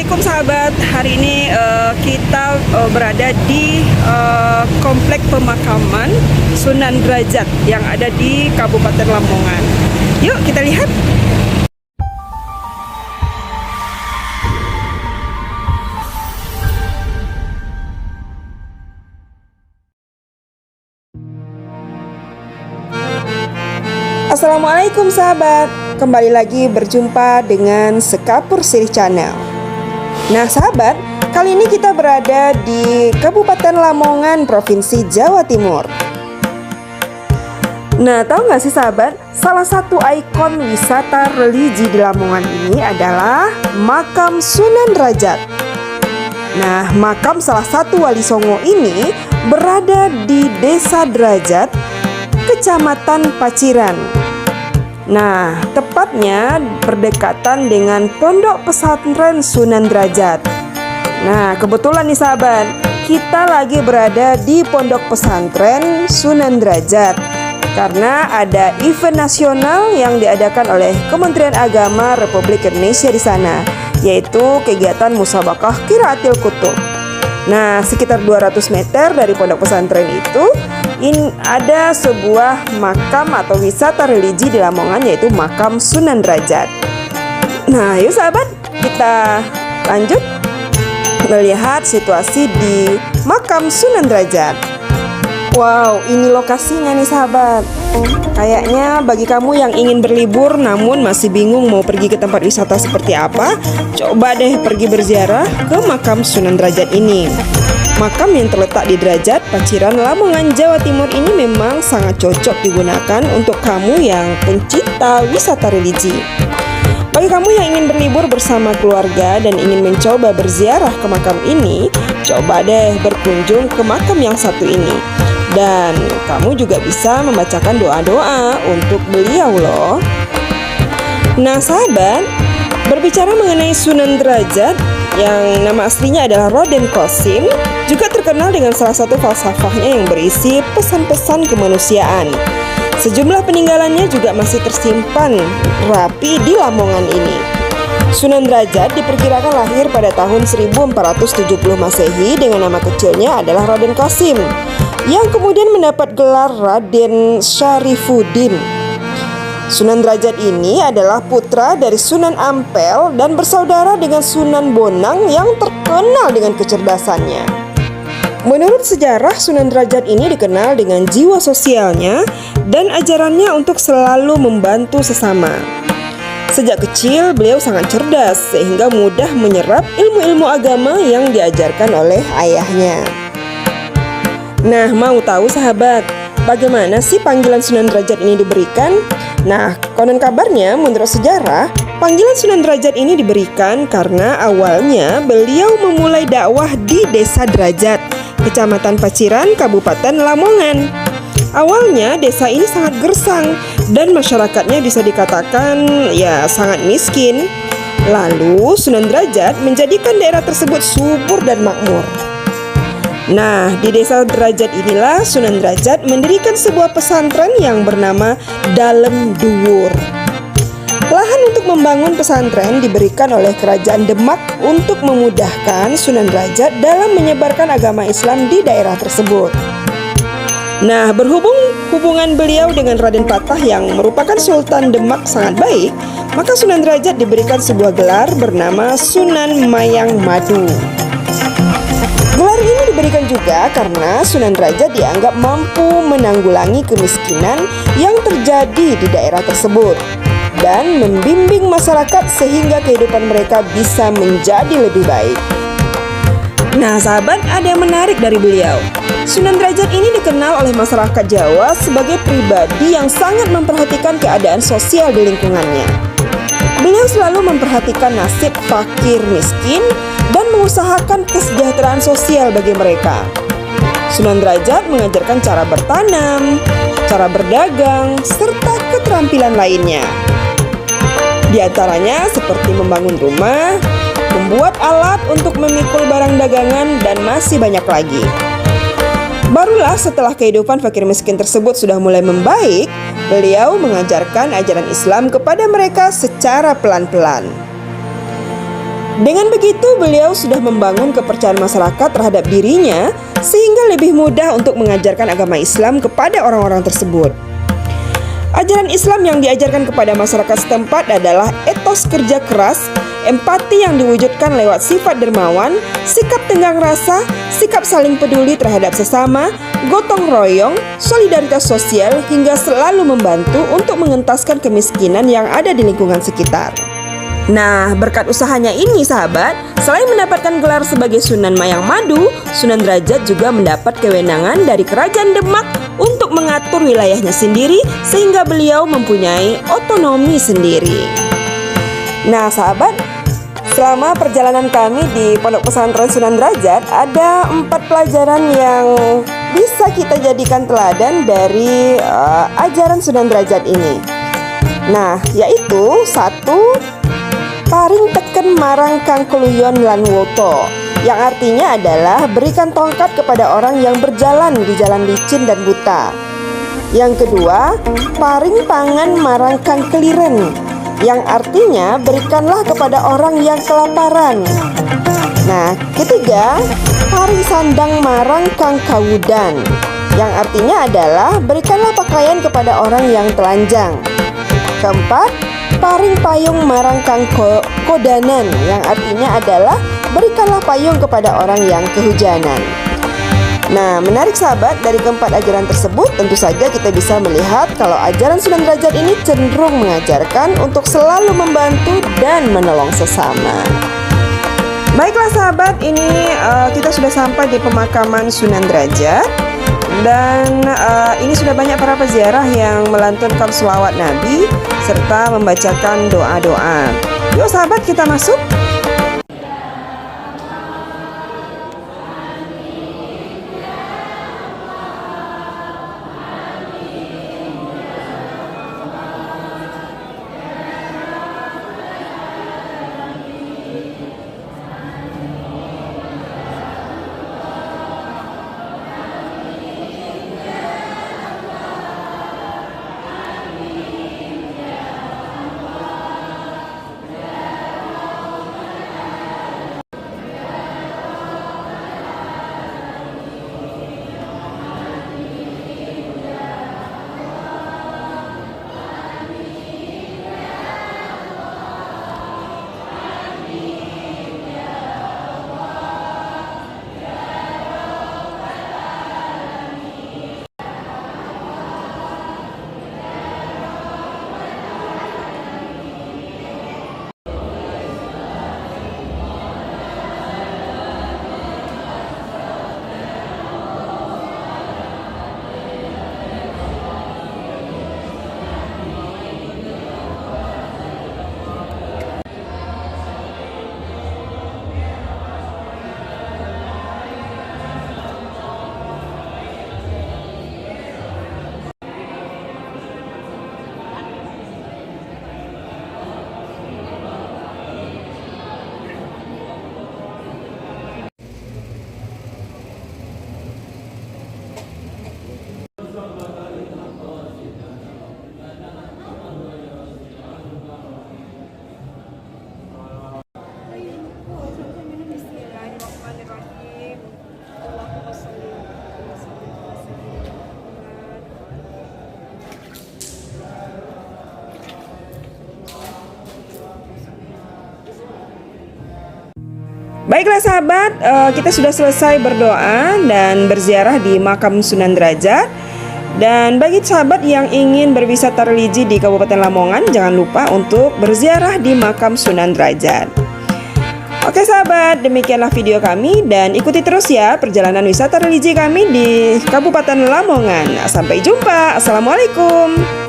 Assalamualaikum sahabat. Hari ini kita berada di komplek pemakaman Sunan Derajat yang ada di Kabupaten Lamongan. Yuk kita lihat. Assalamualaikum sahabat. Kembali lagi berjumpa dengan Sekapur Sirih Channel. Nah sahabat, kali ini kita berada di Kabupaten Lamongan, Provinsi Jawa Timur. Nah, tahu nggak sih sahabat, salah satu ikon wisata religi di Lamongan ini adalah makam Sunan Derajat. Nah, makam salah satu wali songo ini berada di Desa Derajat, Kecamatan Paciran. Nah, tepatnya berdekatan dengan Pondok Pesantren Sunan Derajat. Nah, kebetulan nih sahabat, kita lagi berada di Pondok Pesantren Sunan Derajat karena ada event nasional yang diadakan oleh Kementerian Agama Republik Indonesia di sana, yaitu kegiatan Musabaqah Qiraatil Kutub. Nah, sekitar 200 meter dari pondok pesantren itu ada sebuah makam atau wisata religi di Lamongan, yaitu makam Sunan Derajat. Nah, yuk sahabat, kita lanjut melihat situasi di makam Sunan Derajat. Wow, ini lokasinya nih sahabat. Kayaknya bagi kamu yang ingin berlibur namun masih bingung mau pergi ke tempat wisata seperti apa, coba deh pergi berziarah ke makam Sunan Derajat ini. Makam yang terletak di Derajat, Paciran, Lamongan, Jawa Timur ini memang sangat cocok digunakan untuk kamu yang pencinta wisata religi. Bagi kamu yang ingin berlibur bersama keluarga dan ingin mencoba berziarah ke makam ini, coba deh berkunjung ke makam yang satu ini. Dan kamu juga bisa membacakan doa-doa untuk beliau loh. Nah sahabat, berbicara mengenai Sunan Derajat yang nama aslinya adalah Raden Qasim, juga terkenal dengan salah satu falsafahnya yang berisi pesan-pesan kemanusiaan. Sejumlah peninggalannya juga masih tersimpan rapi di Lamongan ini. Sunan Derajat diperkirakan lahir pada tahun 1470 Masehi dengan nama kecilnya adalah Raden Qasim, yang kemudian mendapat gelar Raden Syarifuddin. Sunan Derajat ini adalah putra dari Sunan Ampel dan bersaudara dengan Sunan Bonang yang terkenal dengan kecerdasannya. Menurut sejarah, Sunan Derajat ini dikenal dengan jiwa sosialnya dan ajarannya untuk selalu membantu sesama. Sejak kecil, beliau sangat cerdas sehingga mudah menyerap ilmu-ilmu agama yang diajarkan oleh ayahnya. Nah, mau tahu sahabat, bagaimana sih panggilan Sunan Derajat ini diberikan? Nah, konon kabarnya menurut sejarah, panggilan Sunan Derajat ini diberikan karena awalnya beliau memulai dakwah di Desa Derajat, Kecamatan Paciran, Kabupaten Lamongan. Awalnya desa ini sangat gersang dan masyarakatnya bisa dikatakan sangat miskin. Lalu Sunan Derajat menjadikan daerah tersebut subur dan makmur. Nah, di Desa Derajat inilah Sunan Derajat mendirikan sebuah pesantren yang bernama Dalem Duwur. Lahan untuk membangun pesantren diberikan oleh Kerajaan Demak untuk memudahkan Sunan Derajat dalam menyebarkan agama Islam di daerah tersebut. Nah, berhubung hubungan beliau dengan Raden Patah yang merupakan Sultan Demak sangat baik, maka Sunan Derajat diberikan sebuah gelar bernama Sunan Mayang Madu. Gelar ini diberikan juga karena Sunan Derajat dianggap mampu menanggulangi kemiskinan yang terjadi di daerah tersebut dan membimbing masyarakat sehingga kehidupan mereka bisa menjadi lebih baik. Nah sahabat, ada yang menarik dari beliau. Sunan Derajat ini dikenal oleh masyarakat Jawa sebagai pribadi yang sangat memperhatikan keadaan sosial di lingkungannya. Beliau selalu memperhatikan nasib fakir miskin dan mengusahakan kesejahteraan sosial bagi mereka. Sunan Derajat mengajarkan cara bertanam, cara berdagang, serta keterampilan lainnya. Di antaranya seperti membangun rumah, membuat alat untuk memikul barang dagangan, dan masih banyak lagi. Barulah setelah kehidupan fakir miskin tersebut sudah mulai membaik, beliau mengajarkan ajaran Islam kepada mereka secara pelan-pelan. Dengan begitu, beliau sudah membangun kepercayaan masyarakat terhadap dirinya sehingga lebih mudah untuk mengajarkan agama Islam kepada orang-orang tersebut. Ajaran Islam yang diajarkan kepada masyarakat setempat adalah etos kerja keras, empati yang diwujudkan lewat sifat dermawan, sikap tenggang rasa, sikap saling peduli terhadap sesama, gotong royong, solidaritas sosial, hingga selalu membantu untuk mengentaskan kemiskinan yang ada di lingkungan sekitar. Nah, berkat usahanya ini sahabat, selain mendapatkan gelar sebagai Sunan Mayang Madu, Sunan Derajat juga mendapat kewenangan dari Kerajaan Demak untuk mengatur wilayahnya sendiri sehingga beliau mempunyai otonomi sendiri. Nah sahabat, selama perjalanan kami di Pondok Pesantren Sunan Derajat, ada 4 pelajaran yang bisa kita jadikan teladan dari ajaran Sunan Derajat ini. Nah, yaitu 1, paring teken marang kang keluyon lan woto, yang artinya adalah berikan tongkat kepada orang yang berjalan di jalan licin dan buta. Yang kedua, paring pangan marang kang keliren, yang artinya berikanlah kepada orang yang kelaparan. Nah, ketiga, paring sandang marang kang kawudan, yang artinya adalah berikanlah pakaian kepada orang yang telanjang. Keempat, paring payung marang kang kodanan, yang artinya adalah berikanlah payung kepada orang yang kehujanan. Nah, menarik sahabat, dari keempat ajaran tersebut tentu saja kita bisa melihat kalau ajaran Sunan Derajat ini cenderung mengajarkan untuk selalu membantu dan menolong sesama. Baiklah sahabat, ini kita sudah sampai di pemakaman Sunan Derajat. Dan ini sudah banyak para peziarah yang melantunkan sholawat Nabi serta membacakan doa-doa. Yuk sahabat, kita masuk. Baiklah sahabat, kita sudah selesai berdoa dan berziarah di makam Sunan Derajat. Dan bagi sahabat yang ingin berwisata religi di Kabupaten Lamongan, jangan lupa untuk berziarah di makam Sunan Derajat. Oke sahabat, demikianlah video kami dan ikuti terus ya perjalanan wisata religi kami di Kabupaten Lamongan. Sampai jumpa, assalamualaikum.